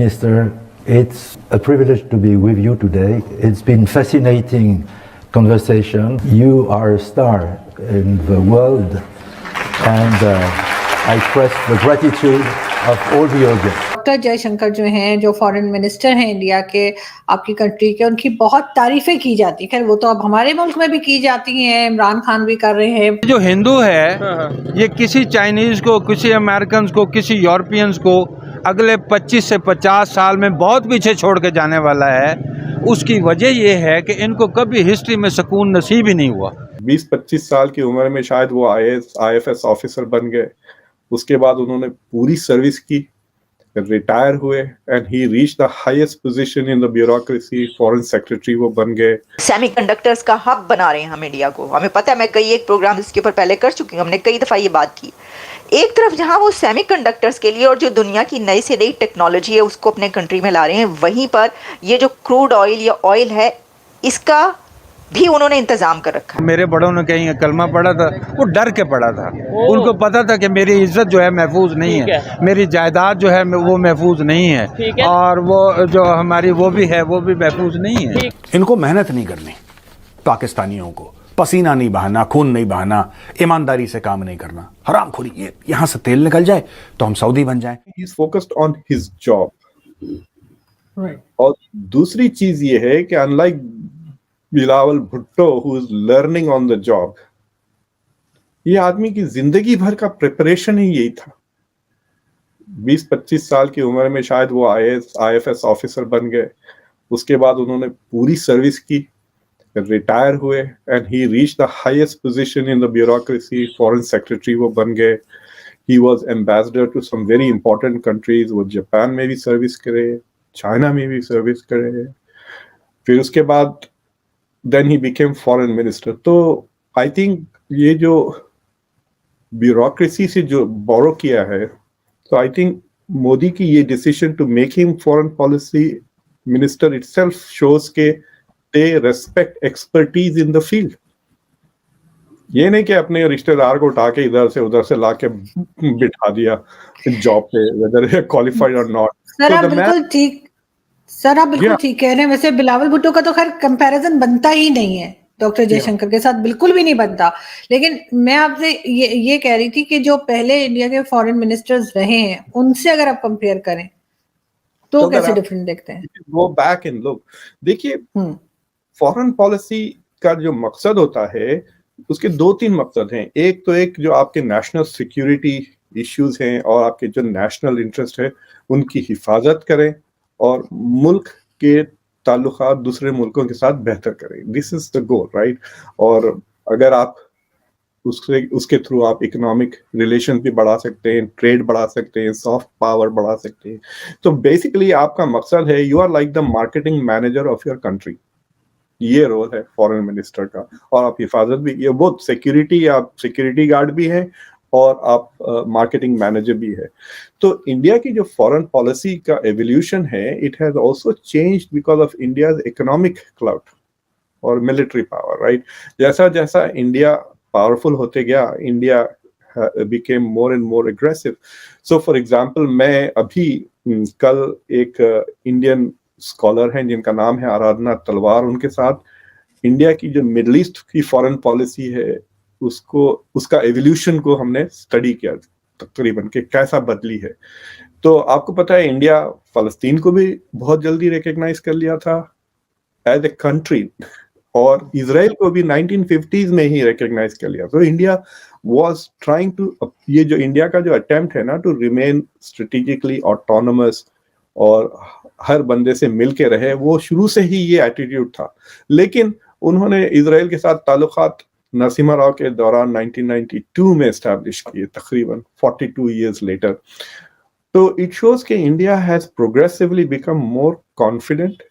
Minister, it's a privilege to be with you today. It's been fascinating conversation. You are a star in the world, and I express the gratitude of all the audience. Doctor Jaishankar जो हैं, जो foreign minister हैं India के, आपकी country के, उनकी बहुत तारीफें की जाती हैं। खैर वो तो अब हमारे मुल्क में भी की जाती हैं, इमरान खान भी कर रहे हैं। जो हिंदू है ये किसी चाइनीज को, किसी अमेरिकन को, किसी यूरोपियंस को अगले 25 से 50 साल में बहुत पीछे छोड़ के जाने वाला है। उसकी वजह ये है कि इनको कभी हिस्ट्री में सुकून नसीब ही नहीं हुआ। 20-25 साल की उम्र में शायद वो IFS ऑफिसर बन गए। उसके बाद उन्होंने पूरी सर्विस की, रिटायर हुए, and he reach the highest position in the bureaucracy, foreign secretary वो बन गए। सेमीकंडक्टर्स का हब बना रहे हैं हम इंडिया को। हमें पता है, मैं कई एक प्रोग्राम इसके ऊपर पहले कर चुकी हूँ, हमने कई दफ़ा ये बात की। एक तरफ जहाँ वो सेमीकंडक्टर्स के लिए और जो दुनिया की नई से नई टेक्नोलॉजी है उसको अपने कंट्री में ला रहे हैं, वहीं पर ये जो क्रूड ऑयल या ऑयल है इसका भी उन्होंने इंतजाम कर रखा है। मेरे बड़ों ने कहीं कलमा पढ़ा था, वो डर के पढ़ा था। उनको पता था कि मेरी इज्जत जो है महफूज नहीं है, मेरी जायदाद जो है वो महफूज नहीं है, और वो जो हमारी वो भी है वो भी महफूज नहीं है। इनको मेहनत नहीं करनी, पाकिस्तानियों को पसीना नहीं बहाना, खून नहीं बहाना, ईमानदारी से काम नहीं करना, हरामखोरी। ये यहाँ से तेल निकल जाए तो हम सऊदी बन जाए। He is focused on his job. और दूसरी चीज ये है कि unlike Bilawal Bhutto who is learning on the job, ये आदमी की जिंदगी भर का प्रिपरेशन ही यही था। 20-25 साल की उम्र में शायद वो IFS ऑफिसर बन गए। उसके बाद उन्होंने पूरी सर्विस की, रिटायर हुए, and he reach the highest position in the bureaucracy, foreign secretary वो बन गए। He was ambassador to some very important countries. वो जापान में भी सर्विस करे, चाइना में भी सर्विस करे। फिर उसके बाद then he became foreign minister. तो आई थिंक ये जो ब्यूरोक्रेसी से जो बोरो किया है, तो आई थिंक मोदी की ये decision to make him foreign policy minister itself shows के they respect expertise in the field. ये नहीं कि अपने रिश्तेदार को उठा के इधर से उधर से लाके बिठा दिया जॉब पे, whether they are qualified or not. Sir आप बिल्कुल ठीक कह रहे हैं। वैसे बिलावल भुट्टो का तो खैर कंपैरिजन बनता ही नहीं है डॉक्टर जयशंकर के साथ, बिल्कुल भी नहीं बनता। लेकिन मैं आपसे ये कह रही थी कि जो पहले इंडिया के फॉरेन मिनिस्टर्स रहे हैं उनसे अगर आप कंपेयर करें तो कैसे डिफरेंट देखते हैं? Go back and look. देखिए, फॉरेन पॉलिसी का जो मकसद होता है उसके 2-3 मकसद हैं। एक जो आपके नेशनल सिक्योरिटी इश्यूज हैं और आपके जो नेशनल इंटरेस्ट है उनकी हिफाजत करें और मुल्क के ताल्लुकात दूसरे मुल्कों के साथ बेहतर करें। This is the goal, right? और अगर आप उसके थ्रू आप इकोनॉमिक रिलेशन भी बढ़ा सकते हैं, ट्रेड बढ़ा सकते हैं, सॉफ्ट पावर बढ़ा सकते हैं। तो बेसिकली आपका मकसद है, you are like the marketing manager of your country. ये रोल है फॉरेन मिनिस्टर का। और आप हिफाजत भी, ये बहुत सिक्योरिटी, आप सिक्योरिटी गार्ड भी हैं और आप मार्केटिंग मैनेजर भी है। तो इंडिया की जो फॉरेन पॉलिसी का एवोल्यूशन है, it has also changed because of India's economic clout और मिलिट्री पावर, राइट? जैसा जैसा इंडिया पावरफुल होते गया, India became more and more aggressive. So for example, मैं अभी कल एक इंडियन स्कॉलर हैं जिनका नाम है आराधना तलवार, उनके साथ इंडिया की जो मिडल ईस्ट की फॉरेन पॉलिसी है उसका एवोल्यूशन को हमने स्टडी किया तकरीबन, कि कैसा बदली है। तो आपको पता है इंडिया फलस्तीन को भी बहुत जल्दी रिकॉग्नाइज कर लिया था एज ए कंट्री, और इजराइल को भी 1950s में ही रिकॉग्नाइज कर लिया। तो इंडिया वाज ट्राइंग टू, ये जो इंडिया का जो अटेम्प्ट है ना टू रिमेन स्ट्रेटेजिकली ऑटोनोमस और हर बंदे से मिल के रहे, वो शुरू से ही ये एटीट्यूड था। लेकिन उन्होंने इजराइल के साथ ताल्लुकात नरसिम्हा राव के दौरान 1992 में एस्टैब्लिश किए, तकरीबन 42 years later। तो इट शोज कि India has progressively become more confident,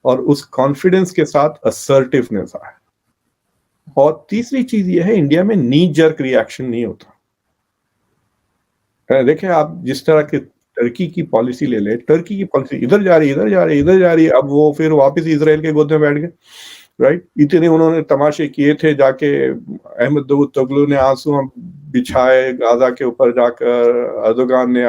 और उस कॉन्फिडेंस के साथ असर्टिवनेस आया। और तीसरी चीज ये है, इंडिया में नी जर्क रिएक्शन नहीं होता। देखिए, आप जिस तरह के टर्की की पॉलिसी ले ले, टर्की की पॉलिसी इधर जा रही है, अब वो फिर वापस इजराइल के गोद में बैठ गए, राइट? इतने उन्होंने तमाशे किए थे, जाके अहमद दावूद तगलू ने आंसू बिछाए गाजा के ऊपर जाकर, अर्दोगान ने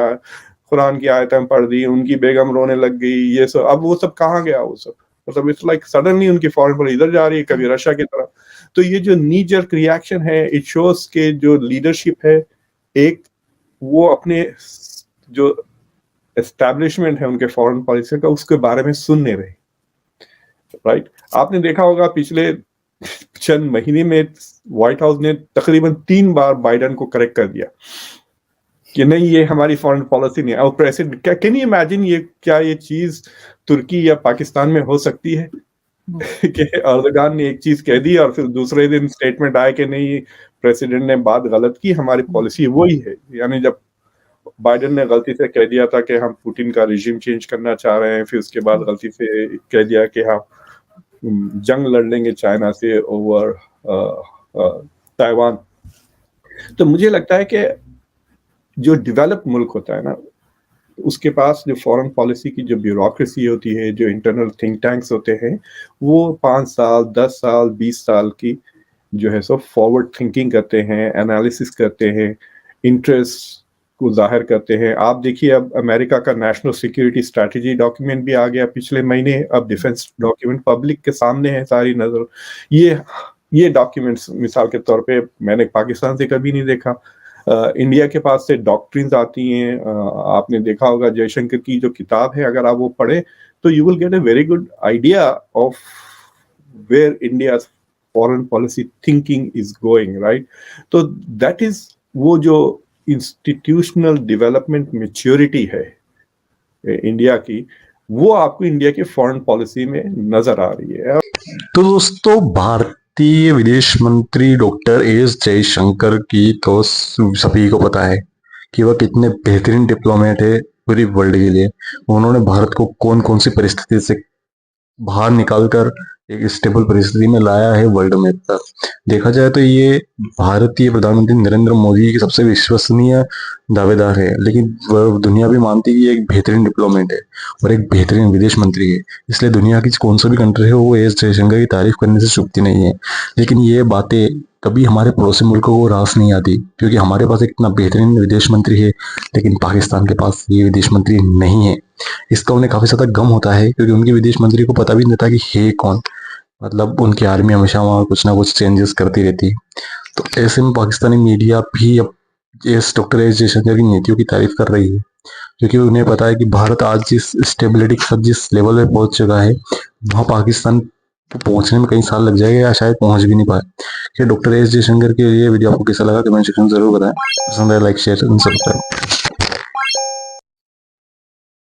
कुरान की आयतें पढ़ दी, उनकी बेगम रोने लग गई, ये सब। अब वो सब कहाँ गया वो सब? मतलब इट्स लाइक सडनली उनकी फॉरेन पॉलिसी इधर जा रही है, कभी रशिया की तरफ। तो ये जो नी जर्क रिएक्शन है, इट शोज के जो लीडरशिप है, एक वो अपने जो एस्टैब्लिशमेंट है उनके फॉरेन पॉलिसी का, उसके बारे में सुन नहीं रहे, राइट? आपने देखा होगा पिछले चंद महीने में व्हाइट हाउस ने तकरीबन 3 बार बाइडेन को करेक्ट कर दिया कि नहीं, ये हमारी फॉरेन पॉलिसी नहीं है। और प्रेसिडेंट, क्या कैन यू इमेजिन, ये क्या ये चीज तुर्की या पाकिस्तान में हो सकती है कि अर्दगान ने एक चीज कह दी और फिर दूसरे दिन स्टेटमेंट आए कि नहीं, प्रेसिडेंट ने बात गलत की, हमारी पॉलिसी वही है। यानी जब बाइडेन ने गलती से कह दिया था कि हम पुतिन का रिजीम चेंज करना चाह रहे हैं, फिर उसके बाद गलती से कह दिया कि हम जंग लड़ लेंगे चाइना से ओवर ताइवान। तो मुझे लगता है कि जो डेवलप मुल्क होता है ना, उसके पास जो फॉरेन पॉलिसी की जो ब्यूरोक्रेसी होती है, जो इंटरनल थिंक टैंक्स होते हैं, वो 5 साल 10 साल 20 साल की जो है सो फॉरवर्ड थिंकिंग करते हैं, एनालिसिस करते हैं, इंटरेस्ट को जाहिर करते हैं। आप देखिए, अब अमेरिका का नेशनल सिक्योरिटी स्ट्रैटेजी डॉक्यूमेंट भी आ गया पिछले महीने। अब डिफेंस डॉक्यूमेंट पब्लिक के सामने है, सारी नजर। ये डॉक्यूमेंट्स मिसाल के तौर पे मैंने पाकिस्तान से कभी नहीं देखा। इंडिया के पास से डॉक्ट्रिन्स आती हैं। आपने देखा होगा जयशंकर की जो किताब है, अगर आप वो पढ़े तो you will get a very good idea of where India foreign policy thinking is going, right? तो दैट इज वो जो इंस्टीट्यूशनल डेवलपमेंट मैच्योरिटी है इंडिया की, वो आपको इंडिया की फॉरेन पॉलिसी में नजर आ रही है। तो दोस्तों, भारतीय विदेश मंत्री डॉक्टर एस जयशंकर की तो सभी को पता है कि वह कितने बेहतरीन डिप्लोमेट है पूरी वर्ल्ड के लिए। उन्होंने भारत को कौन कौन सी परिस्थिति से बाहर निकालकर एक स्टेबल परिस्थिति में लाया है वर्ल्ड में पर। देखा जाए तो ये भारतीय प्रधानमंत्री नरेंद्र मोदी की सबसे विश्वसनीय दावेदार है, लेकिन वह दुनिया भी मानती है कि एक बेहतरीन डिप्लोमेट है और एक बेहतरीन विदेश मंत्री है। इसलिए दुनिया की कौन सा भी कंट्री है वो एस जयशंकर की तारीफ करने से चूकती नहीं है। लेकिन ये बातें कभी हमारे पड़ोसी मुल्कों को रास नहीं आती, क्योंकि हमारे पास एक इतना बेहतरीन विदेश मंत्री है लेकिन पाकिस्तान के पास ये विदेश मंत्री नहीं है। इसका उन्हें काफी ज्यादा गम होता है, क्योंकि उनके विदेश मंत्री को पता भी नहीं था कि है कौन। मतलब उनकी आर्मी हमेशा वहाँ कुछ ना कुछ चेंजेस करती रहती। तो ऐसे में पाकिस्तानी मीडिया भी अब इस डॉक्टर एस जयशंकर की नीतियों की तारीफ कर रही है, क्योंकि उन्हें पता है कि भारत आज जिस स्टेबिलिटी के साथ जिस लेवल पे पहुंच चुका है, वहाँ पाकिस्तान को पहुंचने में कई साल लग जाएगा या शायद पहुंच भी नहीं पाए। कि डॉक्टर एस जयशंकर के ये वीडियो आपको कैसा लगा कमेंट सेक्शन में जरूर बताएं। पसंद है लाइक शेयर एंड सब्सक्राइब।